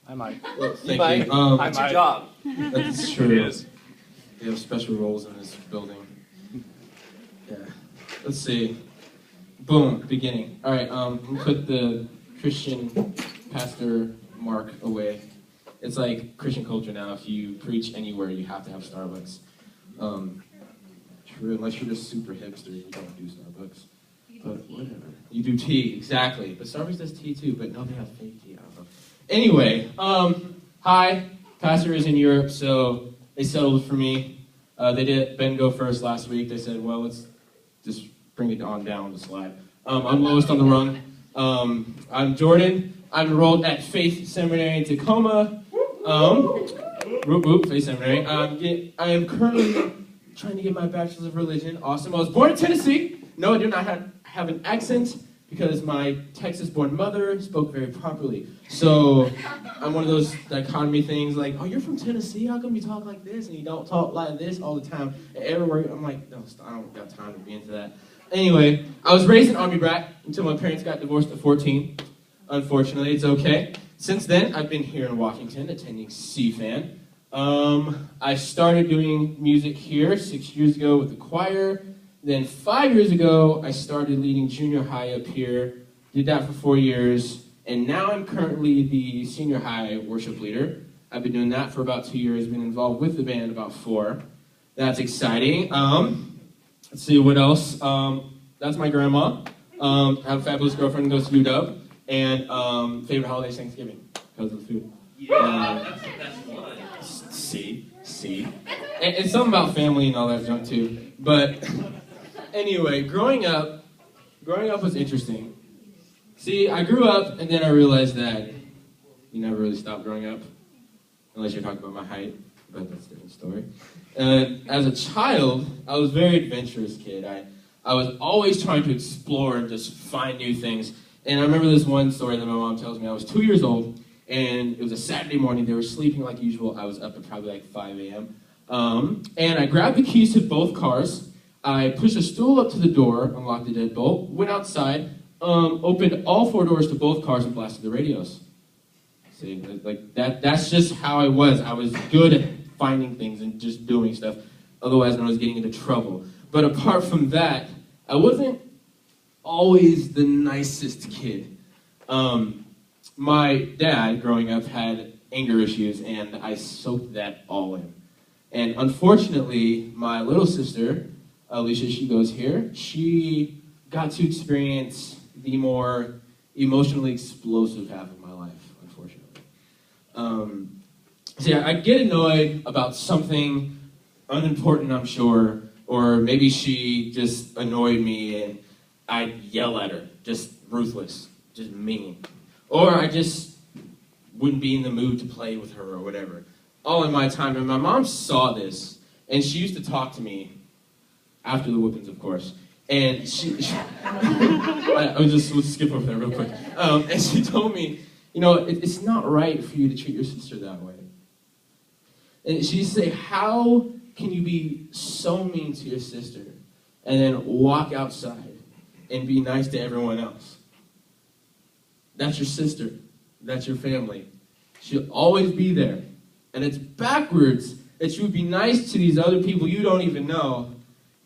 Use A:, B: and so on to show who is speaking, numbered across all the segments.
A: I might.
B: Well,
C: You
B: thank
C: might.
B: you.
C: It's your job.
B: That's true.
A: It is.
B: We have special roles in this building. Yeah. Let's see. Boom. Beginning. All right. We'll put the Christian pastor mark away. It's like Christian culture now. If you preach anywhere, you have to have Starbucks. True, unless you're just super hipster, you don't do Starbucks. But whatever. You do tea, exactly. But Starbucks does tea too, but no, they have fake tea. I don't know. Anyway, hi. Pastor is in Europe, so they settled for me. They did Ben go first last week. They said, well, let's just bring it on down the slide. I'm lowest on the rung. I'm Jordan. I'm enrolled at Faith Seminary in Tacoma. Faith Seminary. I am currently trying to get my bachelor's of religion. Awesome. I was born in Tennessee. No, I do not have an accent because my Texas-born mother spoke very properly. So I'm one of those dichotomy things like, oh, you're from Tennessee? How come you talk like this and you don't talk like this all the time? And everywhere, I'm like, no, I don't got time to be into that. Anyway, I was raised an Army brat until my parents got divorced at 14. Unfortunately, it's okay. Since then, I've been here in Washington attending CFAN. I started doing music here 6 years ago with the choir. Then 5 years ago, I started leading junior high up here. Did that for 4 years. And now I'm currently the senior high worship leader. I've been doing that for about 2 years. Been involved with the band about 4. That's exciting. Let's see what else. That's my grandma. I have a fabulous girlfriend who goes to UW. And favorite holiday is Thanksgiving because of the food.
C: Yeah, that's one.
B: See. And something about family and all that junk too. But anyway, growing up was interesting. See, I grew up and then I realized that you never really stop growing up, unless you're talking about my height, but that's a different story. As a child, I was a very adventurous kid. I was always trying to explore and just find new things. And I remember this one story that my mom tells me. I was 2 years old, and it was a Saturday morning. They were sleeping like usual. I was up at probably like 5 a.m. And I grabbed the keys to both cars. I pushed a stool up to the door, unlocked the deadbolt, went outside, opened all 4 doors to both cars, and blasted the radios. See, like that's just how I was. I was good at finding things and just doing stuff. Otherwise, I was getting into trouble. But apart from that, I wasn't always the nicest kid. My dad, growing up, had anger issues, and I soaked that all in. And unfortunately, my little sister, Alicia, she goes here, she got to experience the more emotionally explosive half of my life, unfortunately. So yeah, I'd get annoyed about something unimportant, I'm sure, or maybe she just annoyed me and I'd yell at her, just ruthless, just mean. Or I just wouldn't be in the mood to play with her or whatever. All in my time. And my mom saw this, and she used to talk to me after the whippings, of course. And we'll skip over that real quick. And she told me, it's not right for you to treat your sister that way. And she used to say, how can you be so mean to your sister and then walk outside and be nice to everyone else? That's your sister. That's your family. She'll always be there. And it's backwards that you would be nice to these other people you don't even know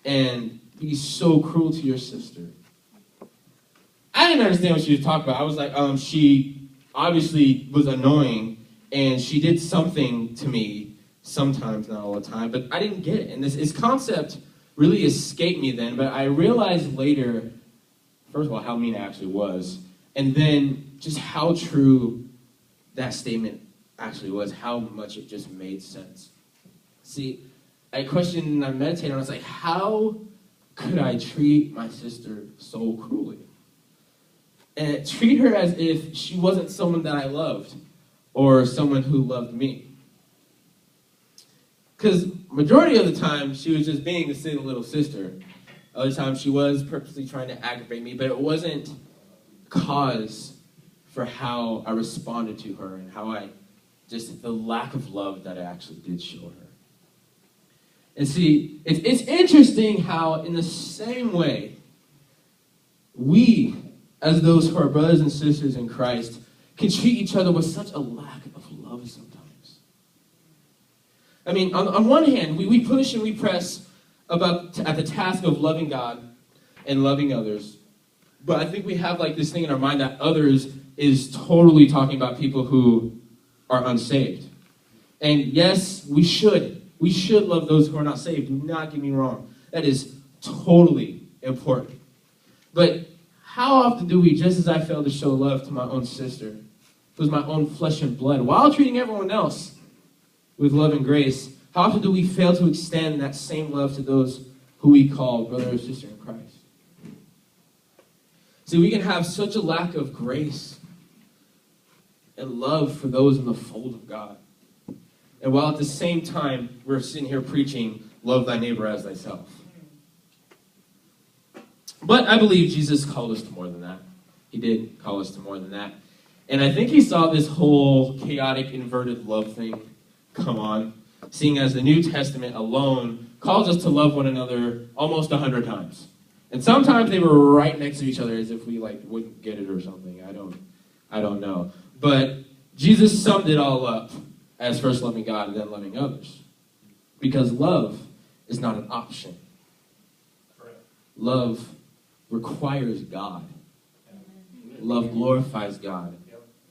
B: and be so cruel to your sister. I didn't understand what she was talking about. I was like, she obviously was annoying and she did something to me sometimes, not all the time, but I didn't get it. And this concept really escaped me then, but I realized later, first of all, how mean I actually was, and then just how true that statement actually was, how much it just made sense. See, I questioned and I meditated, and I was like, how could I treat my sister so cruelly? And treat her as if she wasn't someone that I loved, or someone who loved me. Because majority of the time, she was just being a silly little sister. Other times, she was purposely trying to aggravate me, but it wasn't cause for how I responded to her and how the lack of love that I actually did show her. And see, it's interesting how in the same way, we, as those who are brothers and sisters in Christ, can treat each other with such a lack of love sometimes. I mean, on one hand, we push and we press at the task of loving God and loving others. But I think we have like this thing in our mind that others is totally talking about people who are unsaved. And yes, we should. We should love those who are not saved. Do not get me wrong. That is totally important. But how often do we, just as I failed to show love to my own sister, who's my own flesh and blood, while treating everyone else with love and grace, how often do we fail to extend that same love to those who we call brother or sister in Christ? See, we can have such a lack of grace and love for those in the fold of God. And while at the same time, we're sitting here preaching, love thy neighbor as thyself. But I believe Jesus called us to more than that. He did call us to more than that. And I think he saw this whole chaotic, inverted love thing come on, seeing as the New Testament alone calls us to love one another almost 100 times. And sometimes they were right next to each other as if we wouldn't get it or something. I don't know. But Jesus summed it all up as first loving God and then loving others. Because love is not an option. Love requires God. Love glorifies God.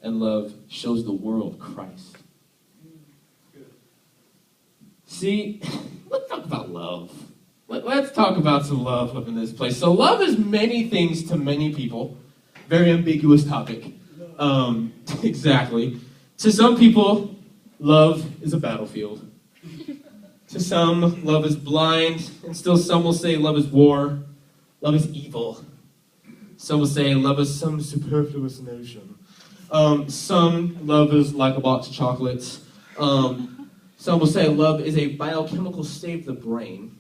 B: And love shows the world Christ. See, let's talk about love. Let's talk about some love up in this place. So love is many things to many people. Very ambiguous topic. Exactly. To some people, love is a battlefield. To some, love is blind. And still some will say love is war. Love is evil. Some will say love is some superfluous notion. Some love is like a box of chocolates. Some will say love is a biochemical state of the brain.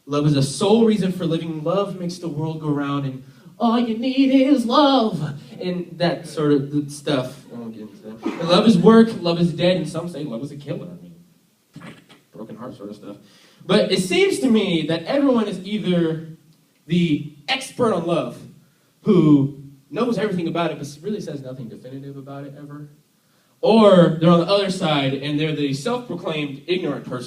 B: Love is a sole reason for living. Love makes the world go round, and all you need is love. And that sort of stuff. I won't get into that. And love is work, love is dead, and some say love is a killer. I mean, broken heart sort of stuff. But it seems to me that everyone is either the expert on love, who knows everything about it, but really says nothing definitive about it ever, or they're on the other side, and they're the self-proclaimed ignorant person